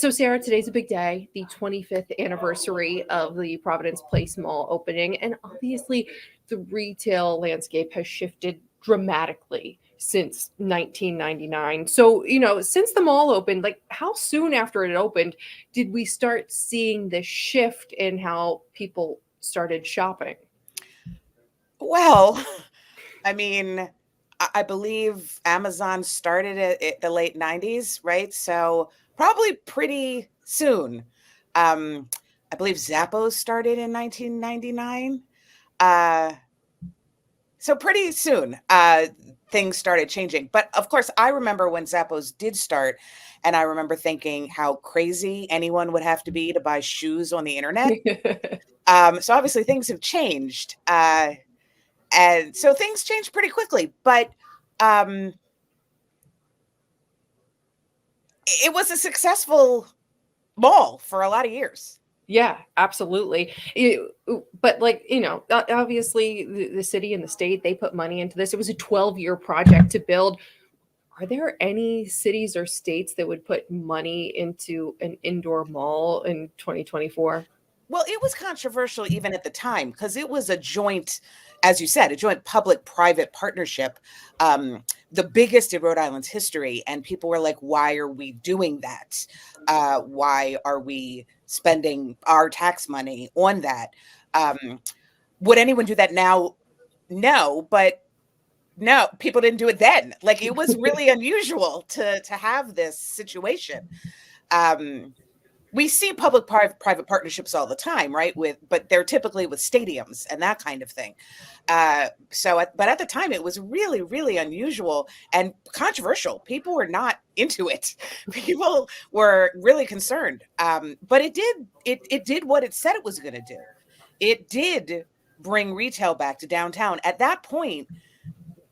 So, Sarah, today's a big day, the 25th anniversary of the Providence Place Mall opening. And obviously, the retail landscape has shifted dramatically since 1999. So, since the mall opened, like how soon after it opened did we start seeing this shift in how people started shopping? Well, I mean, I believe Amazon started at the late 90s, right? So probably pretty soon. Um, I believe Zappos started in 1999. Uh, so pretty soon, things started changing. But of course, I remember when Zappos did start, and I remember thinking how crazy anyone would have to be to buy shoes on the internet. So obviously, things have changed. And so things changed pretty quickly, but um, it was a successful mall for a lot of years. Yeah, absolutely. But like, obviously the city and the state, they put money into this. It was a 12-year project to build. Are there any cities or states that would put money into an indoor mall in 2024? Well, it was controversial even at the time because it was a joint, as you said, a joint public-private partnership, the biggest in Rhode Island's history. And people were like, "Why are we doing that? Why are we spending our tax money on that? Um, would anyone do that now? No, but no, people didn't do it then. Like it was really unusual to have this situation. Um, we see public private partnerships all the time, right? But they're typically with stadiums and that kind of thing. But at the time, it was really, really unusual and controversial. People were not into it. People were really concerned. But it did what it said it was going to do. It did bring retail back to downtown. At that point,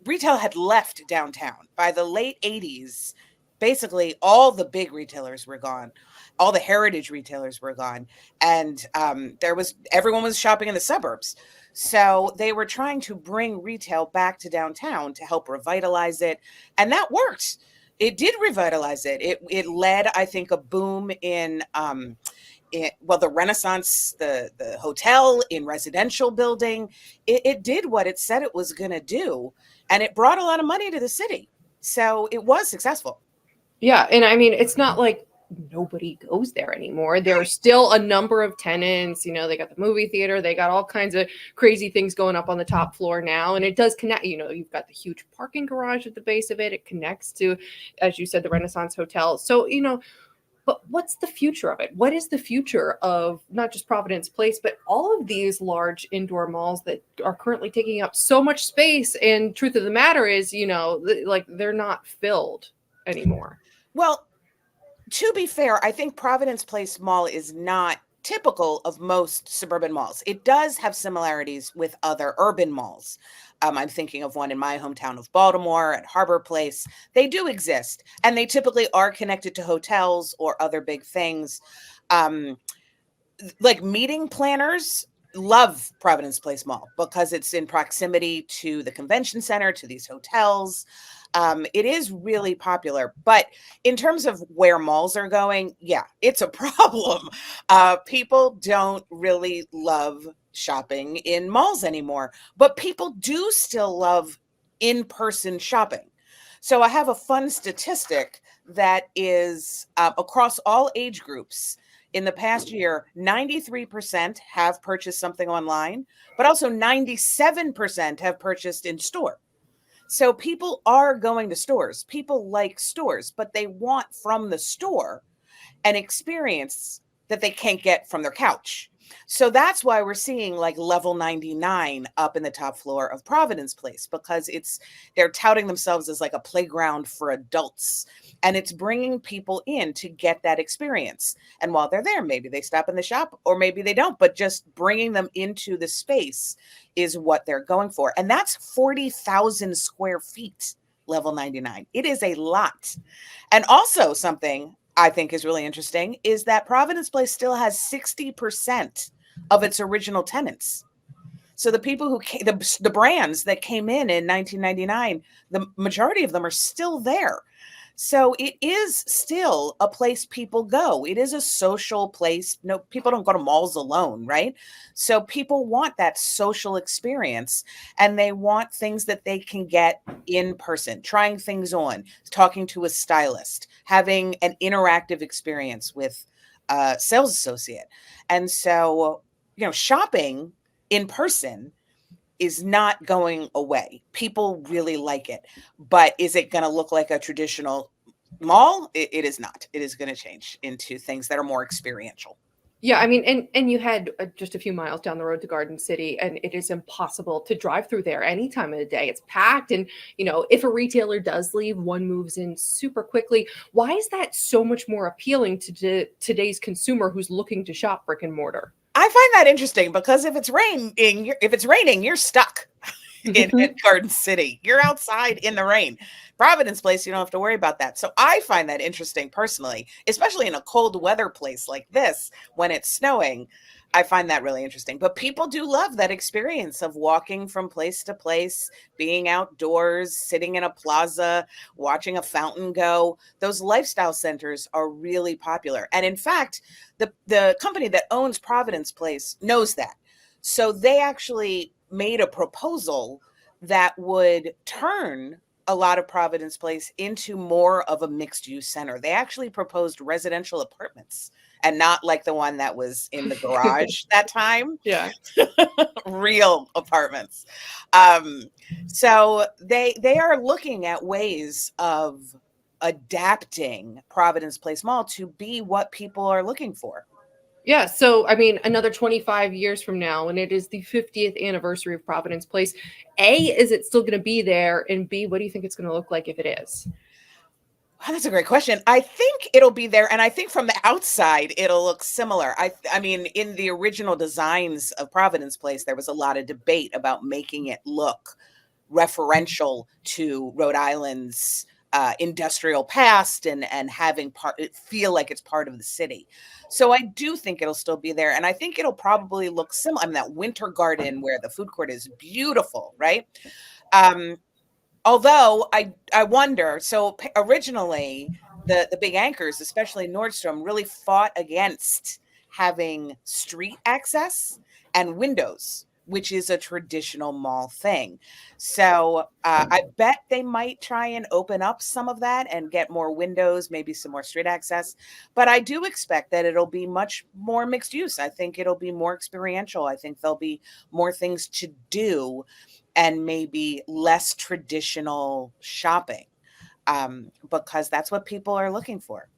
retail had left downtown by the late 80s. Basically, all the big retailers were gone. All the heritage retailers were gone. And everyone was shopping in the suburbs. So they were trying to bring retail back to downtown to help revitalize it. And that worked. It did revitalize it. It led, I think, a boom in the Renaissance, the hotel in residential building. It did what it said it was going to do. And it brought a lot of money to the city. So it was successful. Yeah, and I mean, it's not like nobody goes there anymore. There are still a number of tenants. They got the movie theater, they got all kinds of crazy things going up on the top floor now. And it does connect, you've got the huge parking garage at the base of it. It connects to, as you said, the Renaissance Hotel. So, but what's the future of it? What is the future of not just Providence Place, but all of these large indoor malls that are currently taking up so much space? And truth of the matter is, like they're not filled anymore. Well, to be fair, I think Providence Place Mall is not typical of most suburban malls. It does have similarities with other urban malls. I'm thinking of one in my hometown of Baltimore at Harbor Place. They do exist, and they typically are connected to hotels or other big things. Like meeting planners love Providence Place Mall because it's in proximity to the convention center, to these hotels. It is really popular, but in terms of where malls are going, yeah, it's a problem. People don't really love shopping in malls anymore, but people do still love in-person shopping. So I have a fun statistic that is across all age groups. In the past year, 93% have purchased something online, but also 97% have purchased in store. So people are going to stores. People like stores, but they want from the store an experience that they can't get from their couch. So that's why we're seeing like level 99 up in the top floor of Providence Place, because they're touting themselves as like a playground for adults, and it's bringing people in to get that experience. And while they're there, maybe they stop in the shop or maybe they don't, but just bringing them into the space is what they're going for. And that's 40,000 square feet, level 99. It is a lot. And also something I think is really interesting is that Providence Place still has 60% of its original tenants. So the people who came, the brands that came in 1999, the majority of them are still there. So it is still a place people go. It is a social place. No, people don't go to malls alone, right? So people want that social experience, and they want things that they can get in person, trying things on, talking to a stylist, having an interactive experience with a sales associate. And so, shopping in person is not going away. People really like it. But is it going to look like a traditional mall? It is not. It is going to change into things that are more experiential. Yeah, I mean, and you had just a few miles down the road to Garden City, and it is impossible to drive through there any time of the day. It's packed, and if a retailer does leave, one moves in super quickly. Why is that so much more appealing to today's consumer who's looking to shop brick and mortar? I find that interesting because if it's raining, you're stuck in Garden City. You're outside in the rain. Providence Place, you don't have to worry about that. So I find that interesting personally, especially in a cold weather place like this when it's snowing. I find that really interesting. But people do love that experience of walking from place to place, being outdoors, sitting in a plaza, watching a fountain go. Those lifestyle centers are really popular. And in fact, the company that owns Providence Place knows that. So they actually made a proposal that would turn a lot of Providence Place into more of a mixed use center. They actually proposed residential apartments and not like the one that was in the garage that time, Yeah. real apartments. So they are looking at ways of adapting Providence Place Mall to be what people are looking for. Yeah, so I mean, another 25 years from now, and it is the 50th anniversary of Providence Place. A, is it still going to be there? And B, what do you think it's going to look like if it is? Wow, that's a great question. I think it'll be there, and I think from the outside it'll look similar. I mean, in the original designs of Providence Place, there was a lot of debate about making it look referential to Rhode Island's industrial past and having it feel like it's part of the city. So I do think it'll still be there, and I think it'll probably look similar. I mean, that winter garden where the food court is beautiful, right? Um, Although I wonder, so originally the big anchors, especially Nordstrom, really fought against having street access and windows, which is a traditional mall thing. So I bet they might try and open up some of that and get more windows, maybe some more street access. But I do expect that it'll be much more mixed use. I think it'll be more experiential. I think there'll be more things to do and maybe less traditional shopping, because that's what people are looking for.